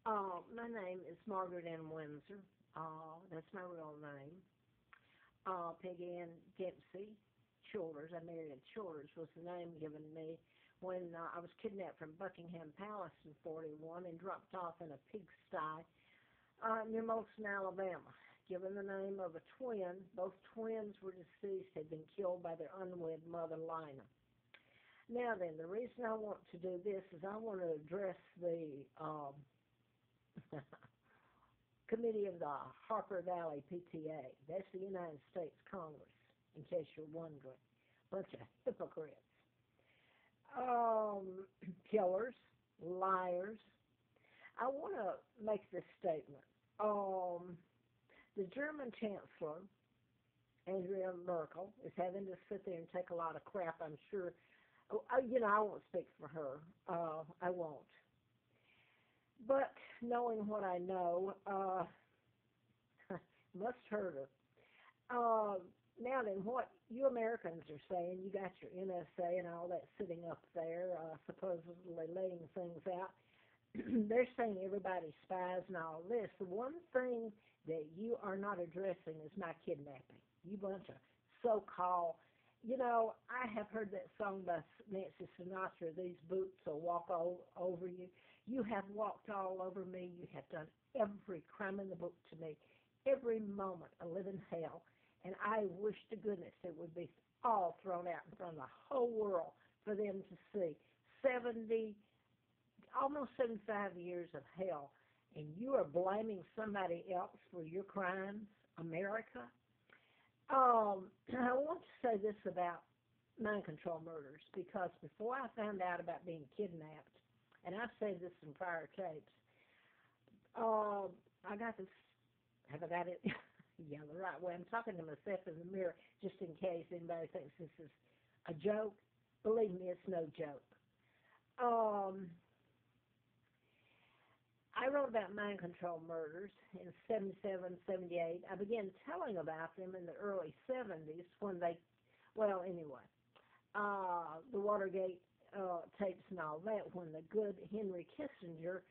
My name is Margaret Ann Windsor. That's my real name. Peggy Ann Dempsey Childers. I married at Childers was the name given me when I was kidnapped from Buckingham Palace in 41 and dropped off in a pigsty near Moulton, Alabama. Given the name of a twin, both twins were deceased, had been killed by their unwed mother, Lina. Now then, the reason I want to do this is I want to address the committee of the Harper Valley PTA. That's the United States Congress, in case you're wondering. Bunch of hypocrites. Killers, liars. I want to make this statement. The German Chancellor, Angela Merkel, is having to sit there and take a lot of crap, I'm sure. I won't speak for her. I won't. But knowing what I know, must hurt her. Now then, what you Americans are saying, you got your NSA and all that sitting up there, supposedly laying things out. They're saying everybody spies and all this. The one thing that you are not addressing is my kidnapping. You bunch of so-called, I have heard that song by Nancy Sinatra, These Boots Will Walk all over You. You have walked all over me. You have done every crime in the book to me, every moment a living hell. And I wish to goodness it would be all thrown out in front of the whole world for them to see. Almost 75 years of hell, and you are blaming somebody else for your crimes, America? I want to say this about mind control murders, because before I found out about being kidnapped, and I've said this in prior tapes, I got this, have I got it? Yeah, the right way. I'm talking to myself in the mirror just in case anybody thinks this is a joke. Believe me, it's no joke. I wrote about mind control murders in 77, 78. I began telling about them in the early 70s when the Watergate tapes and all that, when the good Henry Kissinger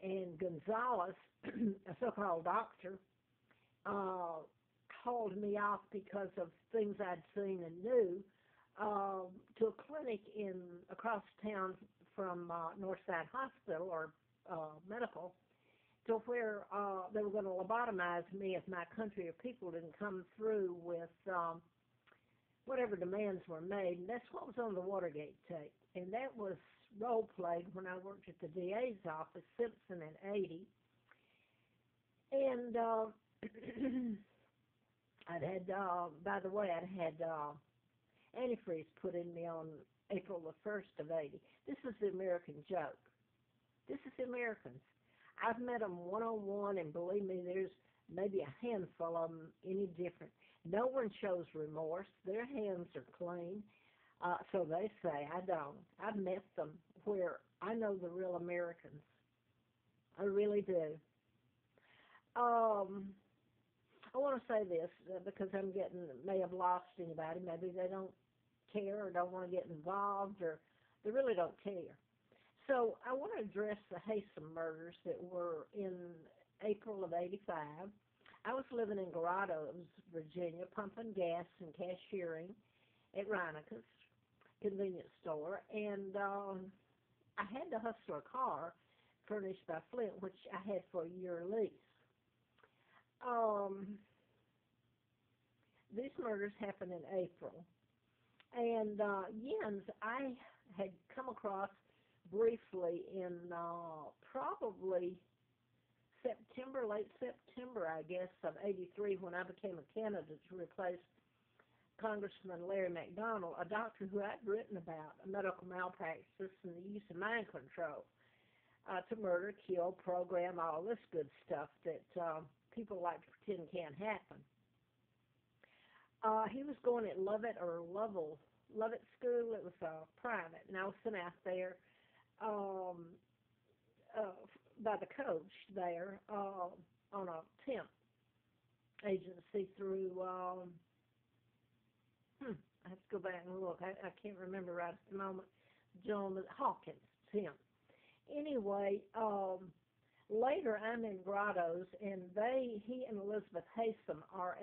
and Gonzalez, a so-called doctor, hauled me off because of things I'd seen and knew to a clinic across town from Northside Hospital or medical, to where they were going to lobotomize me if my country or people didn't come through with whatever demands were made. And that's what was on the Watergate tape. And that was role-played when I worked at the DA's office, Simpson in 80. And by the way, I'd had antifreeze put in me on April the 1st of 80. This is the American joke. This is the Americans. I've met them one-on-one, and believe me, there's maybe a handful of them any different. No one shows remorse. Their hands are clean. So they say. I don't. I've met them where I know the real Americans. I really do. I want to say this because may have lost anybody. Maybe they don't care or don't want to get involved, or they really don't care. So I want to address the HAYSOM murders that were in April of 85. I was living in Grottoes, Virginia, pumping gas and cashiering at Reineke's convenience store, and I had to hustle a car furnished by Flint, which I had for a year lease. These murders happened in April, and Jens I had come across briefly in probably September, late September, I guess, of 83, when I became a candidate to replace Congressman Larry McDonald, a doctor who I'd written about a medical malpractice and the use of mind control to murder, kill, program, all this good stuff that people like to pretend can't happen. He was going at Lovett School. It was private, and I was sent out there by the coach there on a temp agency through, I have to go back and look. I can't remember right at the moment. John Hawkins temp. Anyway, Later, I'm in Grottoes, and he and Elizabeth HAYSOM are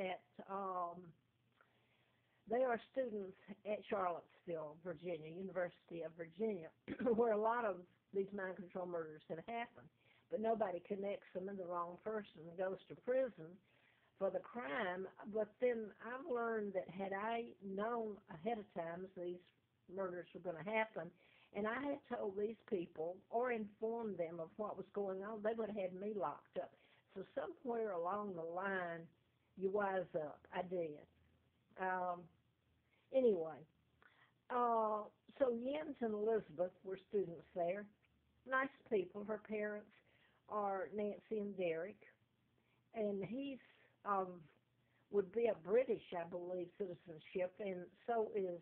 they are students at Charlottesville, Virginia, University of Virginia, where a lot of these mind control murders have happened. But nobody connects them, and the wrong person goes to prison for the crime. But then I've learned that had I known ahead of time these murders were going to happen, and I had told these people or informed them of what was going on, they would have had me locked up. So somewhere along the line, you wise up. I did. Um, Anyway, so Jens and Elizabeth were students there. Nice people. Her parents are Nancy and Derek, and he's um, would be a British, I believe, citizenship, and so is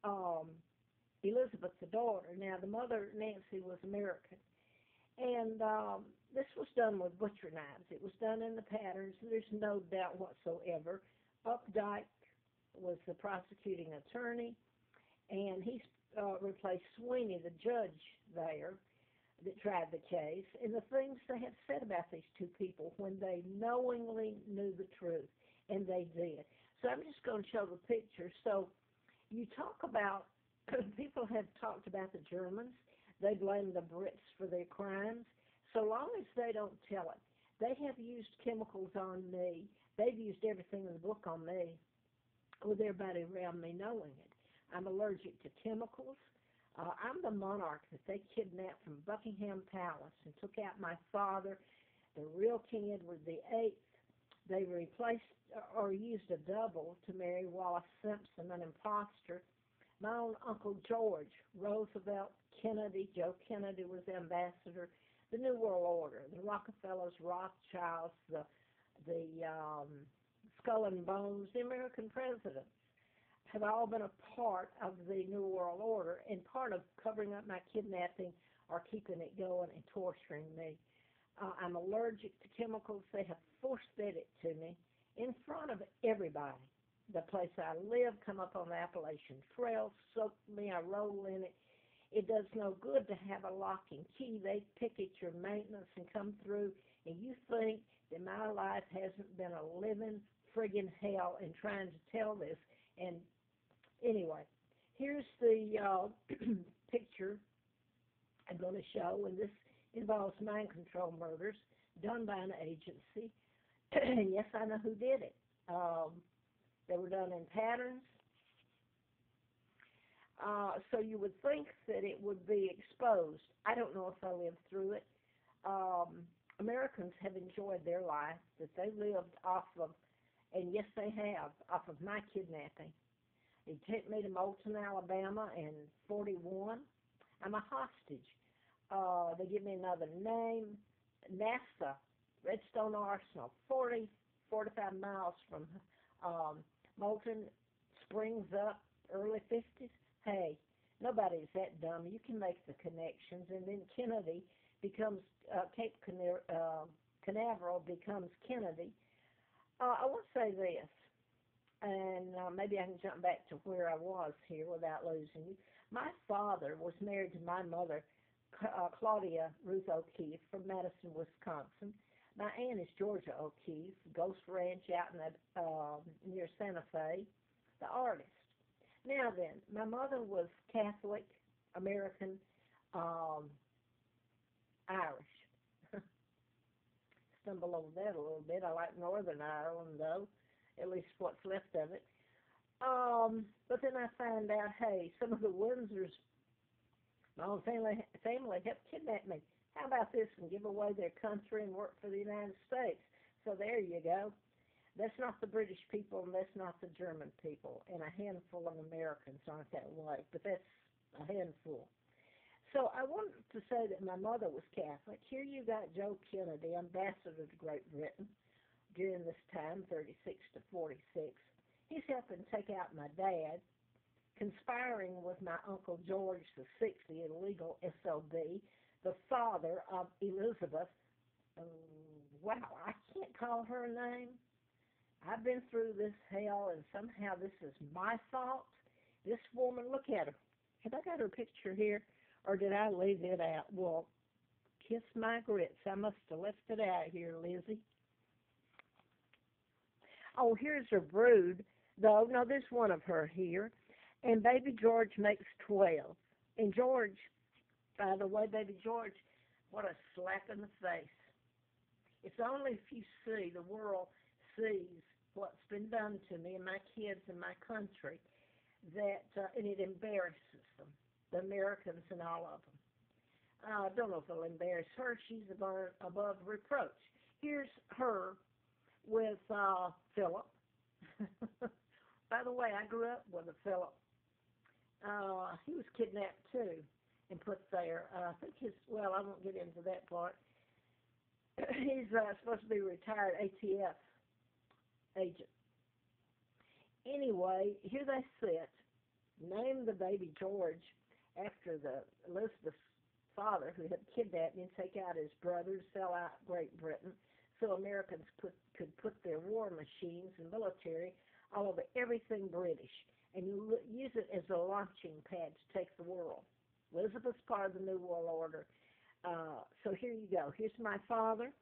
um, Elizabeth, the daughter. Now, the mother, Nancy, was American, and this was done with butcher knives. It was done in the patterns. There's no doubt whatsoever. Updike was the prosecuting attorney, and he replaced Sweeney, the judge there that tried the case, and the things they have said about these two people when they knowingly knew the truth, and they did. So I'm just going to show the picture. So you talk about, people have talked about the Germans. They blame the Brits for their crimes. So long as they don't tell it, they have used chemicals on me. They've used everything in the book on me, with everybody around me knowing it. I'm allergic to chemicals. I'm the monarch that they kidnapped from Buckingham Palace and took out my father, the real King Edward VIII. They replaced or used a double to marry Wallace Simpson, an imposter. My own Uncle George, Roosevelt, Kennedy, Joe Kennedy was ambassador, the New World Order, the Rockefellers, Rothschilds, the Skull and Bones, the American presidents have all been a part of the New World Order and part of covering up my kidnapping or keeping it going and torturing me. I'm allergic to chemicals. They have force-fed it to me in front of everybody. The place I live, come up on the Appalachian Trail, soak me, I roll in it. It does no good to have a lock and key. They picket your maintenance and come through, and you think that my life hasn't been a living friggin' hell in trying to tell this. And anyway, here's the picture I'm going to show, and this involves mind control murders done by an agency. And yes, I know who did it. They were done in patterns. So you would think that it would be exposed. I don't know if I lived through it. Americans have enjoyed their life that they lived off of, and yes, they have, off of my kidnapping. They took me to Moulton, Alabama in 41. I'm a hostage. They give me another name, NASA, Redstone Arsenal, 45 miles from Moulton, springs up, early 50s. Hey, nobody's that dumb. You can make the connections. And then Kennedy becomes, Cape Canaveral becomes Kennedy. I want to say this, and maybe I can jump back to where I was here without losing you. My father was married to my mother, Claudia Ruth O'Keefe, from Madison, Wisconsin. My aunt is Georgia O'Keefe, Ghost Ranch out in the, near Santa Fe, the artist. Now then, my mother was Catholic, American, Irish. Stumble over that a little bit. I like Northern Ireland, though, at least what's left of it. But then I find out, hey, some of the Windsors, my own family helped kidnap me. How about this and give away their country and work for the United States? So there you go. That's not the British people, and that's not the German people, and a handful of Americans aren't that way, but that's a handful. So I wanted to say that my mother was Catholic. Here you got Joe Kennedy, ambassador to Great Britain during this time, 36 to 46. He's helping take out my dad, conspiring with my Uncle George VI, the illegal SOB, the father of Elizabeth. Wow, I can't call her a name. I've been through this hell, and somehow this is my fault. This woman, look at her. Have I got her picture here, or did I leave it out? Well, kiss my grits. I must have left it out here, Lizzie. Oh, here's her brood, though. No, there's one of her here. And baby George makes 12. And George, by the way, baby George, what a slap in the face. It's only if you see, the world sees what's been done to me and my kids and my country, that, and it embarrasses them, the Americans and all of them. I don't know if it'll embarrass her. She's above reproach. Here's her with Philip. By the way, I grew up with a Philip. He was kidnapped too and put there. I think well, I won't get into that part. He's supposed to be a retired ATF agent. Anyway, here they sit. Name the baby George after the Elizabeth's father who had kidnapped him and take out his brothers, sell out Great Britain, so Americans could put their war machines and military all over everything British and use it as a launching pad to take the world. Elizabeth's part of the New World Order. So here you go. Here's my father.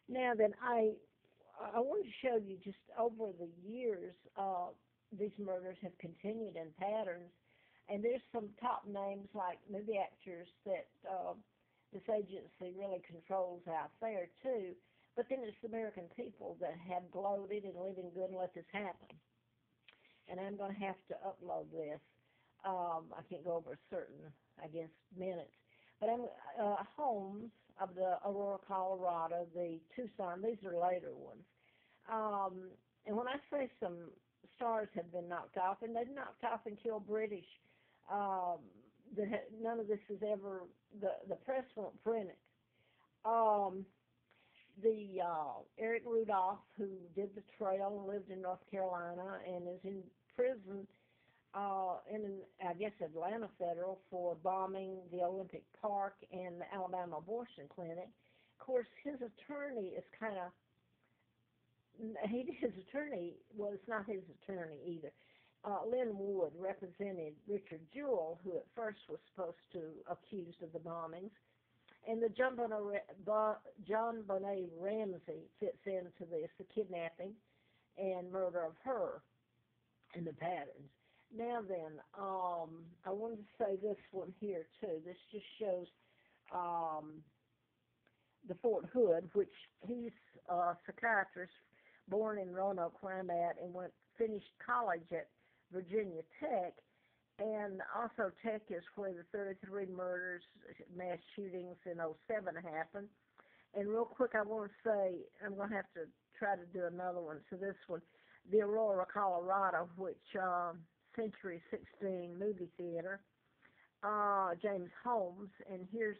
Now then, I want to show you just over the years, these murders have continued in patterns, and there's some top names like movie actors that this agency really controls out there too. But then it's the American people that have gloated and living good and let this happen. And I'm going to have to upload this. I can't go over a certain, I guess, minutes. But I'm Holmes of the Aurora, Colorado, the Tucson. These are later ones. And when I say some stars have been knocked off, and they've knocked off and killed British, none of this is ever, the press won't print it. Eric Rudolph, who did the trail and lived in North Carolina and is in prison I guess, Atlanta Federal for bombing the Olympic Park and the Alabama abortion clinic. Of course, his attorney is kind of, his attorney was not his attorney either. Lynn Wood represented Richard Jewell, who at first was supposed to accused of the bombings. And the John Bonet Ramsey fits into this, the kidnapping and murder of her and the patterns. Now then, I wanted to say this one here too. This just shows the Fort Hood, which he's a psychiatrist born in Roanoke, where I'm at, and finished college at Virginia Tech. And also Tech is where the 33 murders, mass shootings in '07 happened. And real quick, I want to say, I'm going to have to try to do another one. So this one, the Aurora, Colorado, which Century 16 movie theater, James Holmes. And here's